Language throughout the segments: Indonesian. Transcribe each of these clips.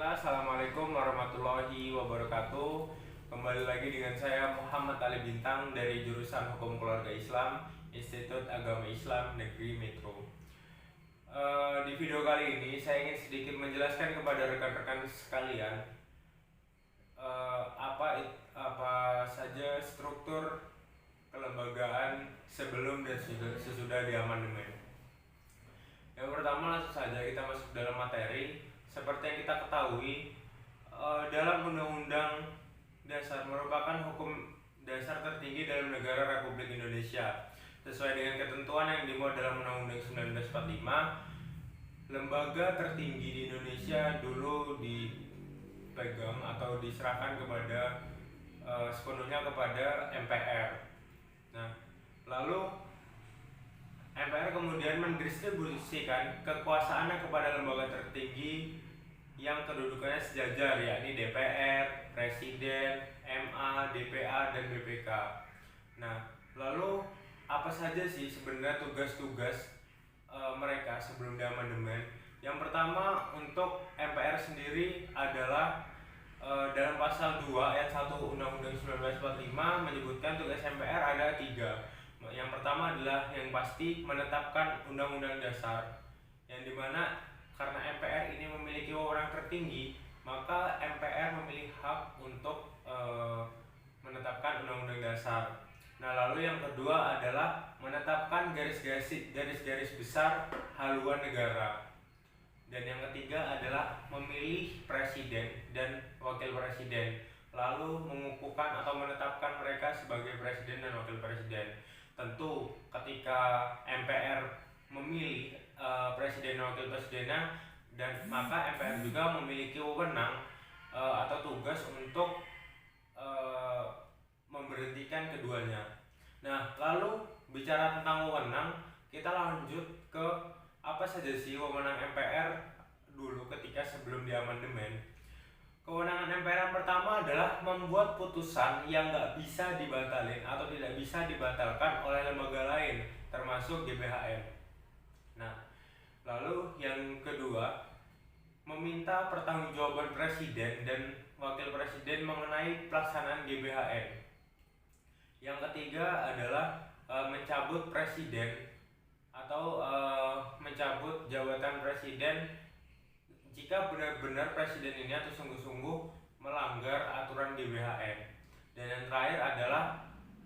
Bismillah, Assalamualaikum warahmatullahi wabarakatuh. Kembali lagi dengan saya Muhammad Ali Bintang dari jurusan Hukum Keluarga Islam, Institut Agama Islam Negeri Metro. Di video kali ini saya ingin sedikit menjelaskan kepada rekan-rekan sekalian apa saja struktur kelembagaan sebelum dan sesudah diamandemen. Yang pertama, langsung saja kita masuk dalam materi. Seperti yang kita ketahui, dalam Undang-Undang Dasar merupakan hukum dasar tertinggi dalam negara Republik Indonesia. Sesuai dengan ketentuan yang dimuat dalam Undang-Undang 1945, lembaga tertinggi di Indonesia dulu dipegang atau diserahkan sepenuhnya kepada MPR. Nah, lalu MPR kemudian mendistribusikan kekuasaannya kepada lembaga tertinggi yang kedudukannya sejajar, yakni DPR, Presiden, MA, DPA, dan BPK. Nah, lalu apa saja sih sebenarnya tugas-tugas mereka sebelum diamandemen? Yang pertama, untuk MPR sendiri adalah dalam pasal 2 ayat 1 Undang-Undang 1945 menyebutkan tugas MPR ada 3. Yang pertama adalah yang pasti menetapkan undang-undang dasar, yang dimana karena MPR ini memiliki wewenang tertinggi, maka MPR memiliki hak untuk menetapkan undang-undang dasar. Nah, lalu yang kedua adalah menetapkan garis-garis besar haluan negara. Dan yang ketiga adalah memilih presiden dan wakil presiden, lalu mengukuhkan atau menetapkan mereka sebagai presiden dan wakil presiden. Tentu ketika MPR memilih presiden dan wakil presidennya, dan maka MPR juga memiliki wewenang atau tugas untuk memberhentikan keduanya. Nah, lalu bicara tentang wewenang, kita lanjut ke apa saja sih wewenang MPR dulu ketika sebelum diamandemen. Kewenangan MPR yang pertama adalah membuat putusan yang nggak bisa dibatalin atau tidak bisa dibatalkan oleh lembaga lain, termasuk GBHN. Nah, lalu yang kedua, meminta pertanggungjawaban presiden dan wakil presiden mengenai pelaksanaan GBHN. Yang ketiga adalah mencabut presiden atau mencabut jabatan presiden jika benar-benar presiden ini atau sungguh-sungguh melanggar aturan GBHN. Dan yang terakhir adalah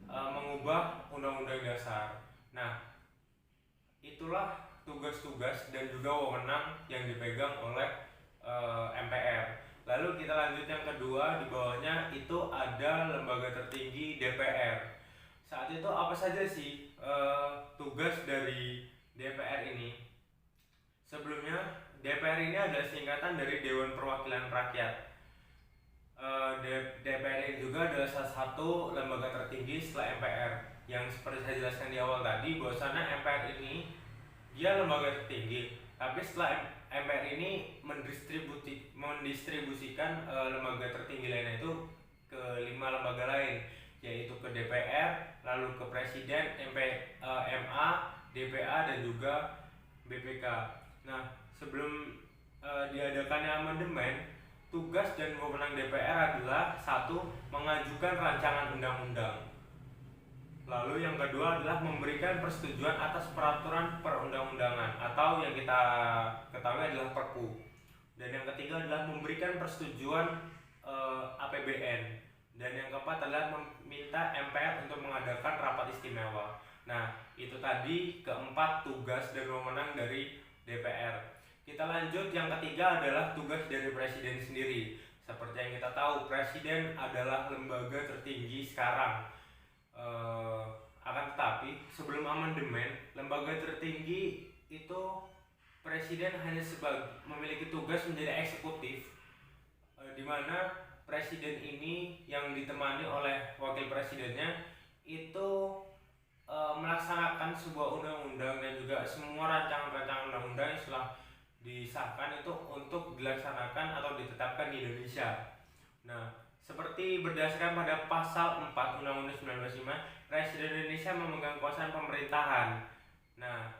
mengubah undang-undang dasar. Nah, itulah tugas-tugas dan juga wewenang yang dipegang oleh MPR. Lalu kita lanjut yang kedua, di bawahnya itu ada lembaga tertinggi DPR. Saat itu apa saja sih tugas dari DPR ini? Sebelumnya, DPR ini adalah singkatan dari Dewan Perwakilan Rakyat. DPR ini juga adalah salah satu lembaga tertinggi setelah MPR. Yang seperti saya jelaskan di awal tadi, bahwasannya MPR ini dia lembaga tertinggi, tapi setelah MPR ini mendistribusikan lembaga tertinggi lainnya itu ke 5 lembaga lain, yaitu ke DPR, lalu ke Presiden, MA, DPA, dan juga BPK. Nah, sebelum diadakannya amandemen, tugas dan wewenang DPR adalah 1. Mengajukan rancangan undang-undang. Lalu yang kedua adalah memberikan persetujuan atas peraturan perundang-undangan atau yang kita ketahui adalah Perpu. Dan yang ketiga adalah memberikan persetujuan APBN. Dan yang keempat adalah meminta MPR untuk mengadakan rapat istimewa. Nah, itu tadi keempat tugas dan wewenang dari DPR. Kita lanjut, yang ketiga adalah tugas dari presiden sendiri. Seperti yang kita tahu, presiden adalah lembaga tertinggi sekarang. Akan tetapi sebelum amandemen, lembaga tertinggi itu presiden hanya memiliki tugas menjadi eksekutif, di mana presiden ini yang ditemani oleh wakil presidennya itu melaksanakan sebuah undang-undang dan juga semua rancangan-rancangan undang-undang yang setelah disahkan itu untuk dilaksanakan atau ditetapkan di Indonesia. Nah, seperti berdasarkan pada pasal 4 Undang-Undang 1945, Presiden Indonesia memegang kekuasaan pemerintahan. Nah,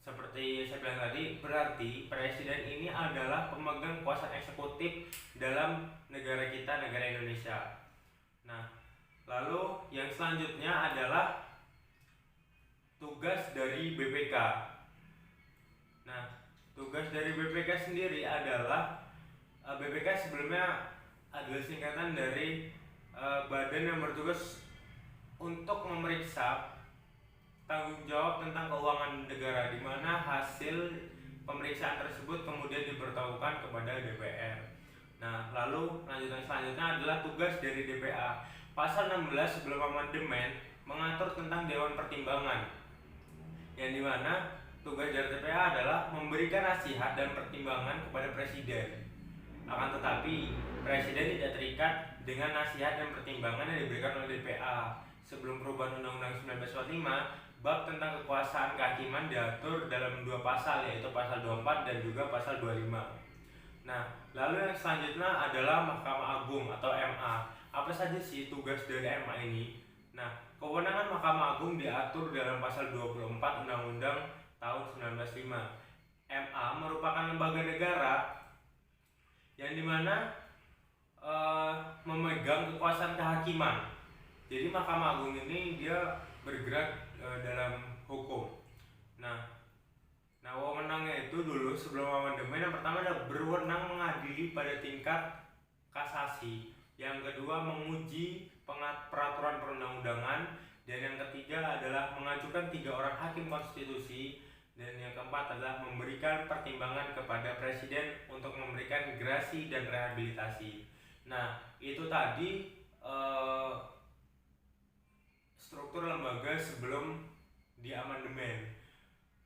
seperti saya bilang tadi, berarti presiden ini adalah pemegang kuasa eksekutif dalam negara kita, negara Indonesia. Nah, lalu yang selanjutnya adalah tugas dari BPK. Nah, tugas dari BPK sendiri adalah BPK sebelumnya adalah singkatan dari badan yang bertugas untuk memeriksa tanggung jawab tentang keuangan negara, di mana hasil pemeriksaan tersebut kemudian diberitahukan kepada DPR. Nah, lalu lanjutan selanjutnya adalah tugas dari DPA. Pasal 16 sebelum amandemen mengatur tentang Dewan Pertimbangan, yang dimana tugas dari DPA adalah memberikan nasihat dan pertimbangan kepada Presiden. Akan tetapi, Presiden tidak terikat dengan nasihat dan pertimbangan yang diberikan oleh DPA. Sebelum perubahan Undang-Undang 1945, bab tentang kekuasaan kehakiman diatur dalam 2 pasal, yaitu pasal 24 dan juga pasal 25. Nah, lalu yang selanjutnya adalah Mahkamah Agung atau MA. Apa saja sih tugas dari MA ini? Nah, kewenangan Mahkamah Agung diatur dalam pasal 24 Undang-Undang tahun 1905. MA merupakan lembaga negara yang dimana memegang kekuasaan kehakiman. Jadi Mahkamah Agung ini dia bergerak dalam hukum. Nah, wewenangnya itu dulu sebelum amandemen, yang pertama adalah berwenang mengadili pada tingkat kasasi, yang kedua menguji peraturan perundang-undangan, dan yang ketiga adalah mengajukan 3 orang hakim konstitusi, dan yang keempat adalah memberikan pertimbangan kepada Presiden untuk memberikan gerasi dan rehabilitasi. Nah, itu tadi struktur lembaga sebelum di amandemen.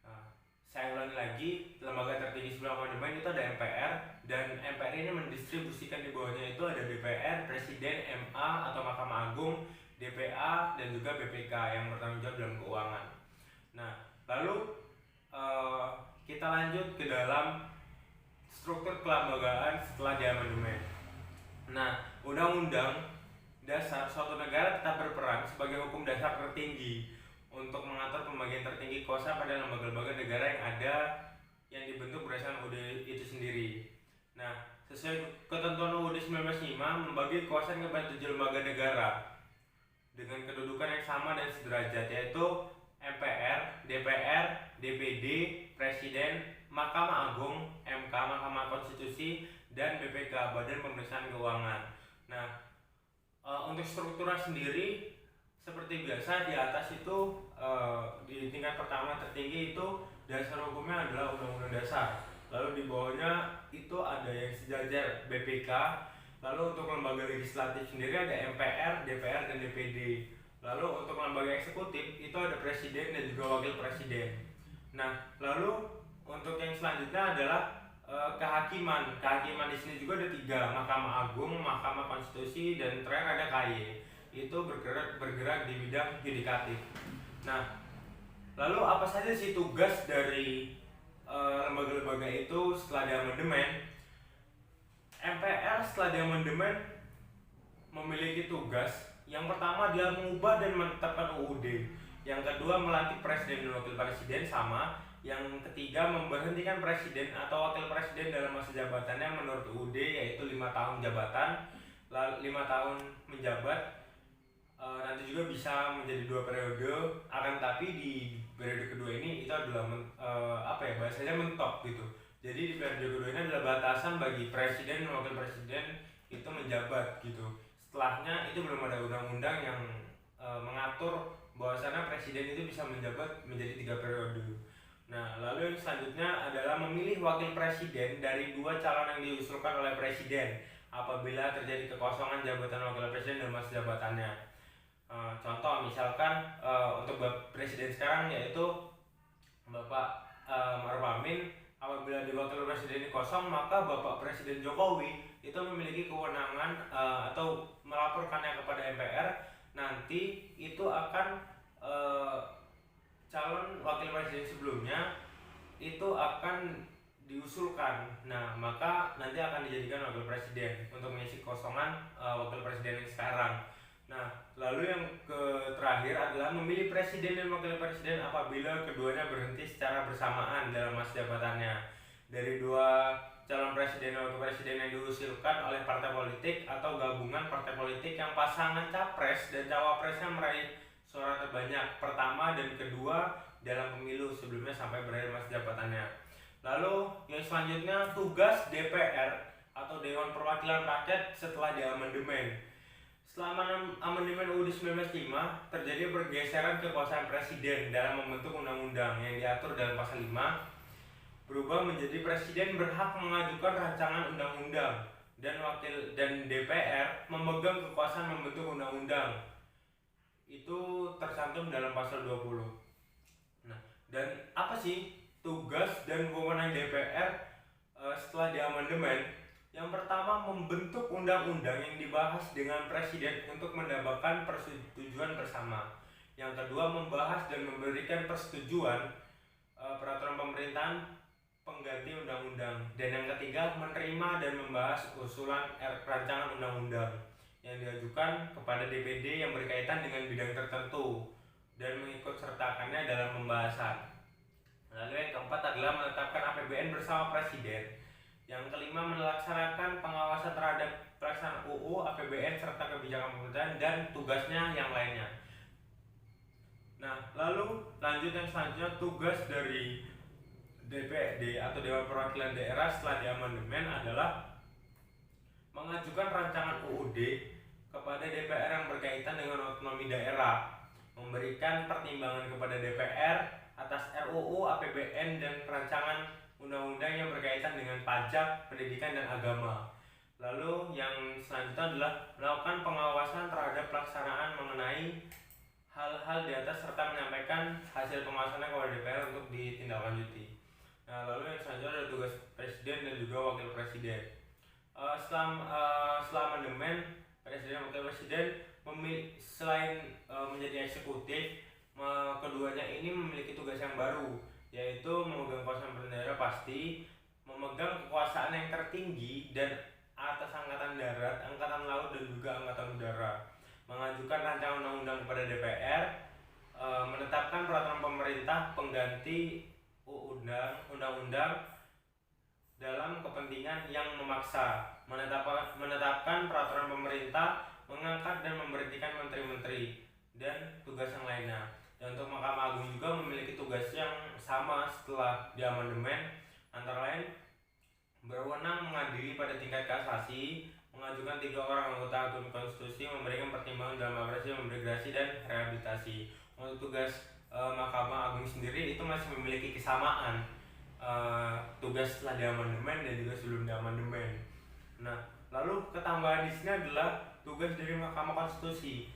Nah, saya ulangi lagi, lembaga tertinggi sebelum amandemen itu ada MPR, dan MPR ini mendistribusikan di bawahnya itu ada DPR, Presiden, MA atau Mahkamah Agung, DPA, dan juga BPK yang bertanggung jawab dalam keuangan. Nah, lalu kita lanjut ke dalam struktur kelembagaan setelah di amandemen. Nah, Undang-Undang Dasar suatu negara tetap berperan sebagai hukum dasar tertinggi untuk mengatur pembagian tertinggi kuasa pada lembaga-lembaga negara yang dibentuk berdasarkan UUD itu sendiri. Nah, sesuai ketentuan UUD 1905 membagi kekuasaan kepada 7 lembaga negara dengan kedudukan yang sama dan sederajat, yaitu MPR, DPR, DPD, Presiden, Mahkamah Agung, MK, Mahkamah Konstitusi, dan BPK, Badan Pemeriksaan Keuangan. Nah, untuk strukturnya sendiri seperti biasa, di atas itu di tingkat pertama tertinggi itu dasar hukumnya adalah Undang-Undang Dasar. Lalu di bawahnya itu ada yang sejajar BPK. Lalu untuk lembaga legislatif sendiri ada MPR, DPR, dan DPD. Lalu untuk lembaga eksekutif itu ada Presiden dan juga Wakil Presiden. Nah, lalu untuk yang selanjutnya adalah kehakiman. Kehakiman di sini juga ada 3, Mahkamah Agung, Mahkamah Konstitusi, dan terakhir ada KY. Itu bergerak di bidang yudikatif. Nah, lalu apa saja sih tugas dari lembaga-lembaga itu setelah di amandemen? MPR setelah di amandemen memiliki tugas. Yang pertama dia mengubah dan menetapkan UUD. Yang kedua melantik presiden dan wakil presiden sama. Yang ketiga memberhentikan presiden atau wakil presiden dalam masa jabatannya menurut UUD, yaitu 5 tahun jabatan, 5 tahun menjabat. Nanti juga bisa menjadi 2 periode. Akan tapi di periode kedua ini itu adalah bahasanya mentok gitu. Jadi di periode kedua ini adalah batasan bagi presiden dan wakil presiden itu menjabat gitu. Setelahnya itu belum ada undang-undang yang mengatur bahwasanya presiden itu bisa menjabat menjadi 3 periode. Nah, lalu yang selanjutnya adalah memilih wakil presiden dari 2 calon yang diusulkan oleh presiden apabila terjadi kekosongan jabatan wakil presiden dan masa jabatannya. Contoh misalkan untuk presiden sekarang yaitu Bapak Maruf Amin, apabila di wakil presiden ini kosong, maka Bapak Presiden Jokowi itu memiliki kewenangan atau melaporkannya kepada MPR. Nanti itu akan calon wakil presiden sebelumnya itu akan diusulkan. Nah, maka nanti akan dijadikan wakil presiden untuk mengisi kosongan wakil presiden yang sekarang. Nah, lalu yang terakhir adalah memilih presiden dan wakil presiden apabila keduanya berhenti secara bersamaan dalam masa jabatannya. Dari dua calon presiden dan wakil presiden yang diusulkan oleh partai politik atau gabungan partai politik yang pasangan capres dan cawapresnya meraih suara terbanyak pertama dan kedua dalam pemilu sebelumnya sampai berakhir masa jabatannya. Lalu yang selanjutnya tugas DPR atau Dewan Perwakilan Rakyat setelah diamandemen. Selama amandemen UUD 1945 terjadi pergeseran kekuasaan presiden dalam membentuk undang-undang yang diatur dalam pasal 5 berubah menjadi presiden berhak mengajukan rancangan undang-undang dan DPR memegang kekuasaan membentuk undang-undang. Itu tercantum dalam pasal 20. Nah, dan apa sih tugas dan wewenang DPR setelah diamandemen? Yang pertama, membentuk undang-undang yang dibahas dengan presiden untuk mendapatkan persetujuan bersama. Yang kedua, membahas dan memberikan persetujuan peraturan pemerintahan pengganti undang-undang. Dan yang ketiga, menerima dan membahas usulan rancangan undang-undang yang diajukan kepada DPD yang berkaitan dengan bidang tertentu dan mengikut sertakannya dalam pembahasan. Lalu yang keempat adalah menetapkan APBN bersama presiden. Yang kelima, melaksanakan pengawasan terhadap pelaksanaan UU, APBN serta kebijakan pemerintahan dan tugasnya yang lainnya. Nah, lalu lanjut yang selanjutnya, tugas dari DPD atau Dewan Perwakilan Daerah setelah diamandemen adalah mengajukan rancangan UUD kepada DPR yang berkaitan dengan otonomi daerah, memberikan pertimbangan kepada DPR atas RUU, APBN dan rancangan undang-undang yang berkaitan dengan pajak, pendidikan dan agama. Lalu yang selanjutnya adalah melakukan pengawasan terhadap pelaksanaan mengenai hal-hal di atas serta menyampaikan hasil pengawasannya kepada DPR untuk ditindaklanjuti. Nah, lalu yang selanjutnya adalah tugas presiden dan juga wakil presiden. Setelah amandemen, presiden dan wakil presiden selain menjadi eksekutif, keduanya ini memiliki tugas yang baru, yaitu memegang kekuasaan bendera pasti, memegang kekuasaan yang tertinggi dan atas angkatan darat, angkatan laut dan juga angkatan udara, mengajukan rancangan undang-undang kepada DPR, menetapkan peraturan pemerintah pengganti undang-undang dalam kepentingan yang memaksa, menetapkan peraturan pemerintah, mengangkat dan memberhentikan menteri-menteri dan tugas yang lainnya. Dan untuk Mahkamah Agung juga memiliki tugas yang sama setelah diamandemen, antara lain berwenang mengadili pada tingkat kasasi, mengajukan 3 orang anggota Hakim Konstitusi, memberikan pertimbangan dalam apresiasi, memberi gerasi dan rehabilitasi. Untuk tugas Mahkamah Agung sendiri itu masih memiliki kesamaan tugas setelah diamandemen dan juga sebelum diamandemen. Nah, lalu ketambahan di sini adalah tugas dari Mahkamah Konstitusi.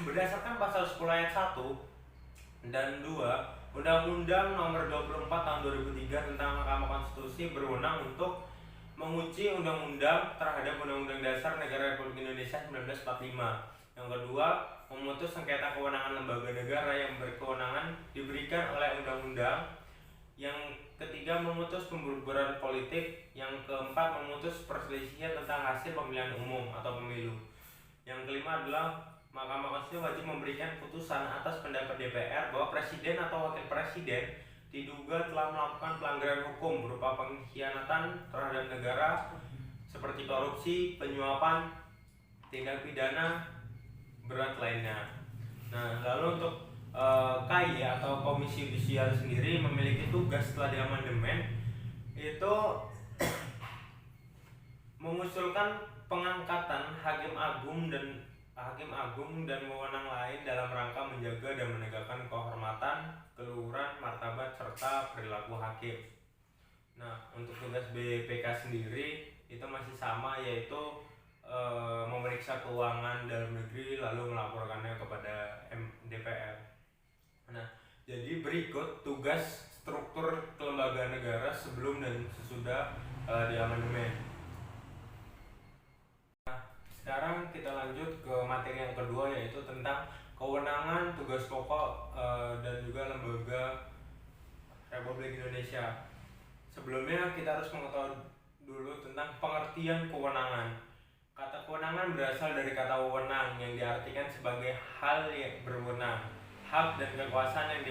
Berdasarkan pasal 10 ayat 1 dan 2 Undang-Undang Nomor 24 Tahun 2003 tentang Mahkamah Konstitusi berwenang untuk menguji undang-undang terhadap Undang-Undang Dasar Negara Republik Indonesia 1945. Yang kedua, memutus sengketa kewenangan lembaga negara yang berkewenangan diberikan oleh undang-undang. Yang ketiga, memutus pembubaran politik. Yang keempat, memutus perselisihan tentang hasil pemilihan umum atau pemilu. Yang kelima adalah Mahkamah Konstitusi wajib memberikan putusan atas pendapat DPR bahwa presiden atau wakil presiden diduga telah melakukan pelanggaran hukum berupa pengkhianatan terhadap negara seperti korupsi, penyuapan, tindak pidana berat lainnya. Nah, lalu untuk KAI atau Komisi Yudisial sendiri memiliki tugas setelah diamandemen itu mengusulkan pengangkatan hakim agung dan wewenang lain dalam rangka menjaga dan menegakkan kehormatan, keluhuran, martabat serta perilaku hakim. Nah, untuk tugas BPK sendiri itu masih sama, yaitu memeriksa keuangan dalam negeri lalu melaporkannya kepada DPR. Nah, jadi berikut tugas struktur kelembagaan negara sebelum dan sesudah diamandemen. Sekarang kita lanjut ke materi yang kedua, yaitu tentang kewenangan, tugas pokok dan juga lembaga Republik Indonesia. Sebelumnya kita harus mengetahui dulu tentang pengertian kewenangan. Kata kewenangan berasal dari kata wewenang yang diartikan sebagai hal yang berwenang, hak dan kekuasaan yang